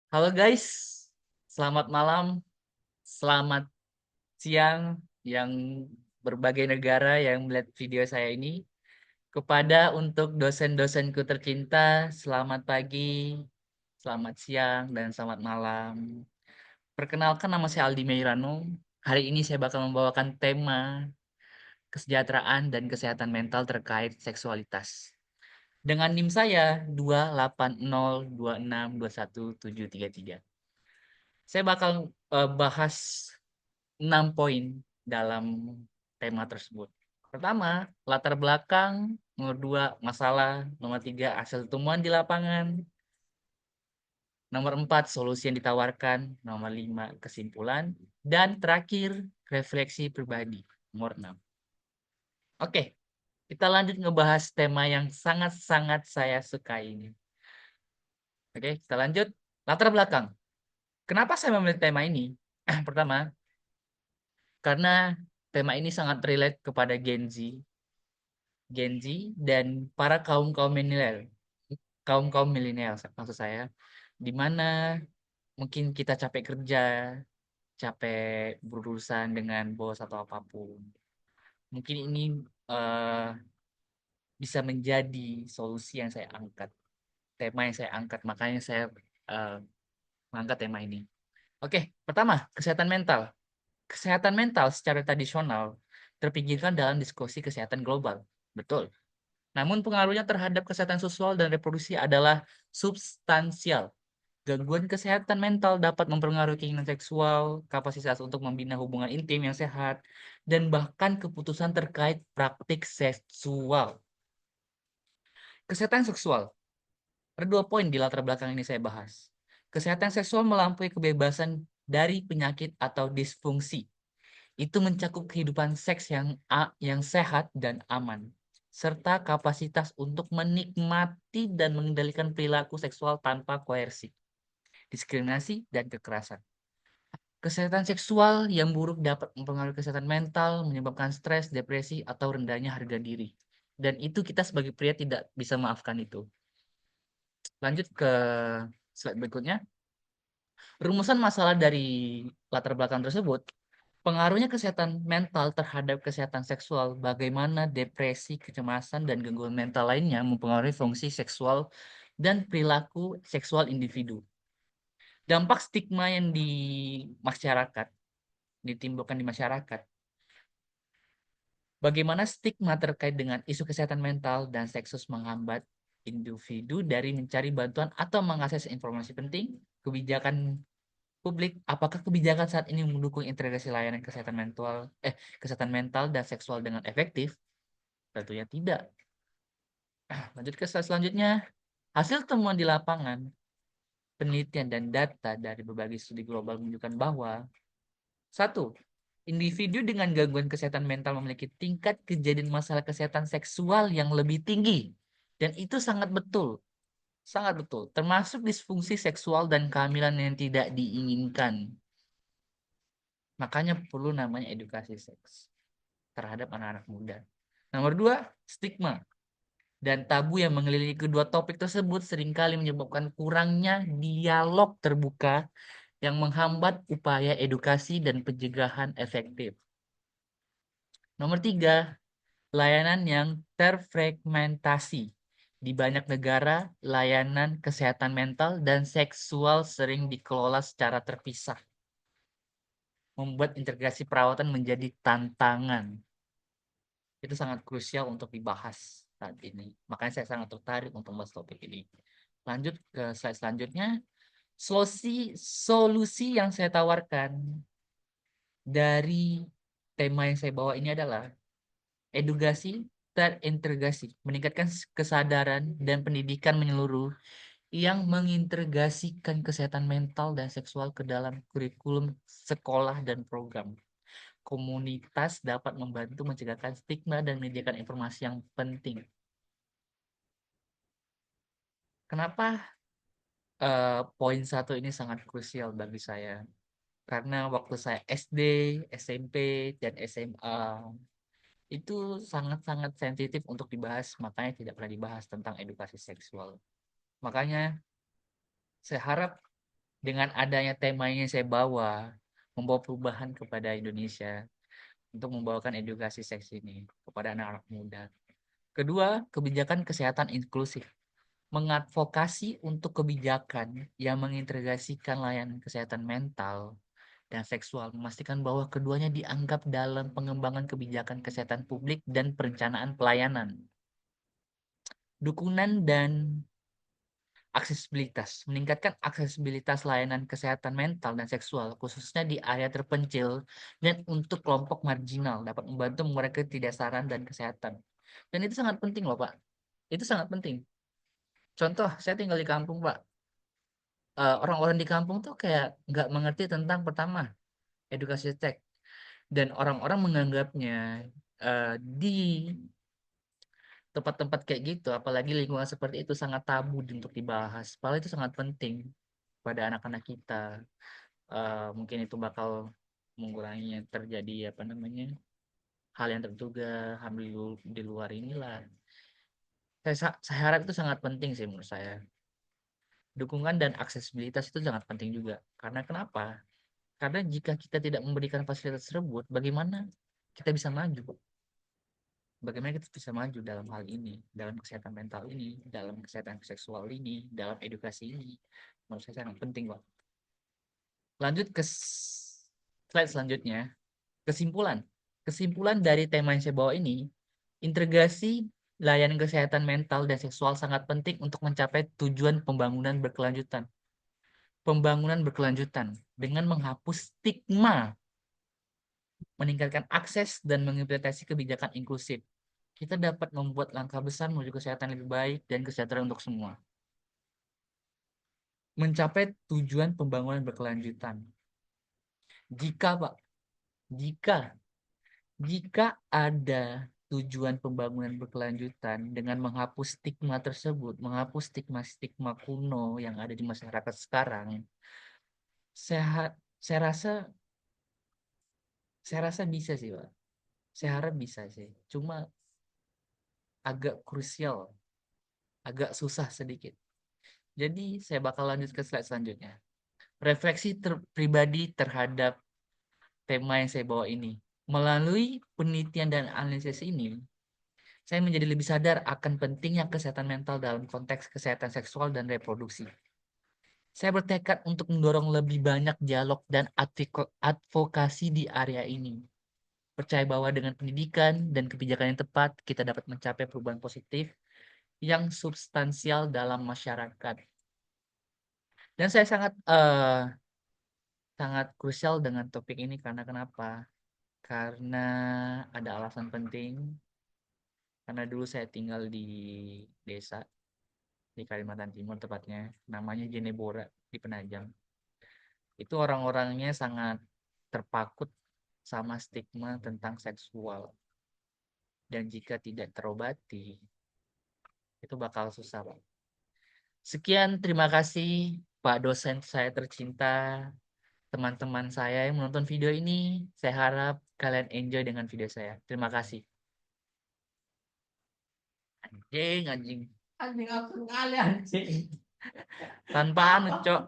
Halo guys, selamat malam, selamat siang yang berbagai negara yang melihat video saya ini. Kepada untuk dosen-dosenku tercinta, selamat pagi, selamat siang, dan selamat malam. Perkenalkan nama saya Aldi Meirano. Hari ini saya bakal membawakan tema kesejahteraan dan kesehatan mental terkait seksualitas. Dengan NIM saya 28026217733. Saya bakal bahas 6 poin dalam tema tersebut. Pertama, latar belakang. Nomor 2, masalah. Nomor 3, hasil temuan di lapangan. Nomor 4, solusi yang ditawarkan. Nomor 5, kesimpulan. Dan terakhir, refleksi pribadi. Nomor 6. Oke, kita lanjut ngebahas tema yang sangat-sangat saya sukai ini. Oke, kita lanjut. Latar belakang. Kenapa saya memilih tema ini? Pertama, karena tema ini sangat relate kepada Gen Z dan para kaum-kaum milenial, kaum-kaum milenial maksud saya, di mana mungkin kita capek kerja, capek berurusan dengan bos atau apapun. Mungkin ini eh, bisa menjadi solusi yang saya angkat, tema yang saya angkat, makanya saya eh, mengangkat tema ini. Oke, pertama, kesehatan mental. Kesehatan mental secara tradisional terpikirkan dalam diskusi kesehatan global. Betul. Namun pengaruhnya terhadap kesehatan seksual dan reproduksi adalah substansial. Gangguan kesehatan mental dapat mempengaruhi keinginan seksual, kapasitas untuk membina hubungan intim yang sehat, dan bahkan keputusan terkait praktik seksual. Kesehatan seksual. Ada 2 poin di latar belakang ini saya bahas. Kesehatan seksual melampaui kebebasan dari penyakit atau disfungsi. Itu mencakup kehidupan seks yang sehat dan aman, serta kapasitas untuk menikmati dan mengendalikan perilaku seksual tanpa koersi, diskriminasi, dan kekerasan. Kesehatan seksual yang buruk dapat mempengaruhi kesehatan mental, menyebabkan stres, depresi, atau rendahnya harga diri. Dan itu kita sebagai pria tidak bisa maafkan itu. Lanjut ke slide berikutnya. Rumusan masalah dari latar belakang tersebut. Pengaruhnya kesehatan mental terhadap kesehatan seksual, bagaimana depresi, kecemasan, dan gangguan mental lainnya mempengaruhi fungsi seksual dan perilaku seksual individu. Dampak stigma yang masyarakat, ditimbulkan di masyarakat. Bagaimana stigma terkait dengan isu kesehatan mental dan seksus menghambat individu dari mencari bantuan atau mengakses informasi penting, kebijakan publik, apakah kebijakan saat ini mendukung integrasi layanan kesehatan mental dan seksual dengan efektif? Tentunya tidak. Lanjut ke slide selanjutnya. Hasil temuan di lapangan, penelitian dan data dari berbagai studi global menunjukkan bahwa satu, individu dengan gangguan kesehatan mental memiliki tingkat kejadian masalah kesehatan seksual yang lebih tinggi. Dan itu sangat betul. Sangat betul. Termasuk disfungsi seksual dan kehamilan yang tidak diinginkan. Makanya perlu namanya edukasi seks terhadap anak-anak muda. Nomor 2, stigma dan tabu yang mengelilingi kedua topik tersebut seringkali menyebabkan kurangnya dialog terbuka yang menghambat upaya edukasi dan pencegahan efektif. Nomor 3, layanan yang terfragmentasi. Di banyak negara, layanan kesehatan mental dan seksual sering dikelola secara terpisah, membuat integrasi perawatan menjadi tantangan. Itu sangat krusial untuk dibahas saat ini. Makanya saya sangat tertarik untuk membahas topik ini. Lanjut ke slide selanjutnya. Solusi yang saya tawarkan dari tema yang saya bawa ini adalah edukasi terintegrasi, meningkatkan kesadaran dan pendidikan menyeluruh yang mengintegrasikan kesehatan mental dan seksual ke dalam kurikulum sekolah dan program. Komunitas dapat membantu mencegahkan stigma dan menyediakan informasi yang penting. Kenapa poin satu ini sangat krusial bagi saya? Karena waktu saya SD, SMP, dan SMA itu sangat-sangat sensitif untuk dibahas, makanya tidak pernah dibahas tentang edukasi seksual. Makanya saya harap Dengan adanya tema yang saya bawa, membawa perubahan kepada Indonesia untuk membawakan edukasi seks ini kepada anak-anak muda. Kedua, kebijakan kesehatan inklusif. Mengadvokasi untuk kebijakan yang mengintegrasikan layanan kesehatan mental dan seksual, memastikan bahwa keduanya dianggap dalam pengembangan kebijakan kesehatan publik dan perencanaan pelayanan. Dukungan dan aksesibilitas, meningkatkan aksesibilitas layanan kesehatan mental dan seksual, khususnya di area terpencil dan untuk kelompok marginal, dapat membantu mengurangi ketidaksetaraan dan kesehatan. Dan itu sangat penting loh, Pak. Itu sangat penting. Contoh, saya tinggal di kampung, Pak. Orang-orang di kampung tuh kayak nggak mengerti tentang pertama edukasi seks, dan orang-orang menganggapnya di tempat-tempat kayak gitu, apalagi lingkungan seperti itu sangat tabu untuk dibahas. Padahal itu sangat penting pada anak-anak kita. Mungkin itu bakal mengurangi yang terjadi apa namanya hal yang terduga, hamil di luar inilah. Saya harap itu sangat penting sih menurut saya. Dukungan dan aksesibilitas itu sangat penting juga. Karena kenapa? Karena jika kita tidak memberikan fasilitas tersebut, bagaimana kita bisa maju, Pak? Bagaimana kita bisa maju dalam hal ini, dalam kesehatan mental ini, dalam kesehatan seksual ini, dalam edukasi ini? Menurut saya sangat penting, Pak. Lanjut ke slide selanjutnya. Kesimpulan. Kesimpulan dari tema yang saya bawa ini, integrasi layanan kesehatan mental dan seksual sangat penting untuk mencapai tujuan pembangunan berkelanjutan. Pembangunan berkelanjutan dengan menghapus stigma, meningkatkan akses, dan mengimplementasi kebijakan inklusif. Kita dapat membuat langkah besar menuju kesehatan lebih baik dan kesejahteraan untuk semua. Mencapai tujuan pembangunan berkelanjutan. Jika, Pak, jika Jika ada tujuan pembangunan berkelanjutan dengan menghapus stigma tersebut, menghapus stigma-stigma kuno yang ada di masyarakat sekarang, saya saya rasa saya rasa bisa sih, Pak. Saya harap bisa sih. Cuma agak krusial, agak susah sedikit. Jadi saya bakal lanjut ke slide selanjutnya. Refleksi pribadi terhadap tema yang saya bawa ini. Melalui penelitian dan analisis ini, saya menjadi lebih sadar akan pentingnya kesehatan mental dalam konteks kesehatan seksual dan reproduksi. Saya bertekad untuk mendorong lebih banyak dialog dan advokasi di area ini. Percaya bahwa dengan pendidikan dan kebijakan yang tepat, kita dapat mencapai perubahan positif yang substansial dalam masyarakat. Dan saya sangat krusial dengan topik ini karena kenapa? Karena ada alasan penting. Karena dulu saya tinggal di desa di Kalimantan Timur tepatnya, namanya Jenebora di Penajam. Itu orang-orangnya sangat terpakut sama stigma tentang seksual, dan jika tidak terobati itu bakal susah, Pak. Sekian, terima kasih Pak dosen saya tercinta, teman-teman saya yang menonton video ini. Saya harap kalian enjoy dengan video saya. Terima kasih. Anjing, anjing. Anjing aku kali anjing. Tanpa anu, Cok.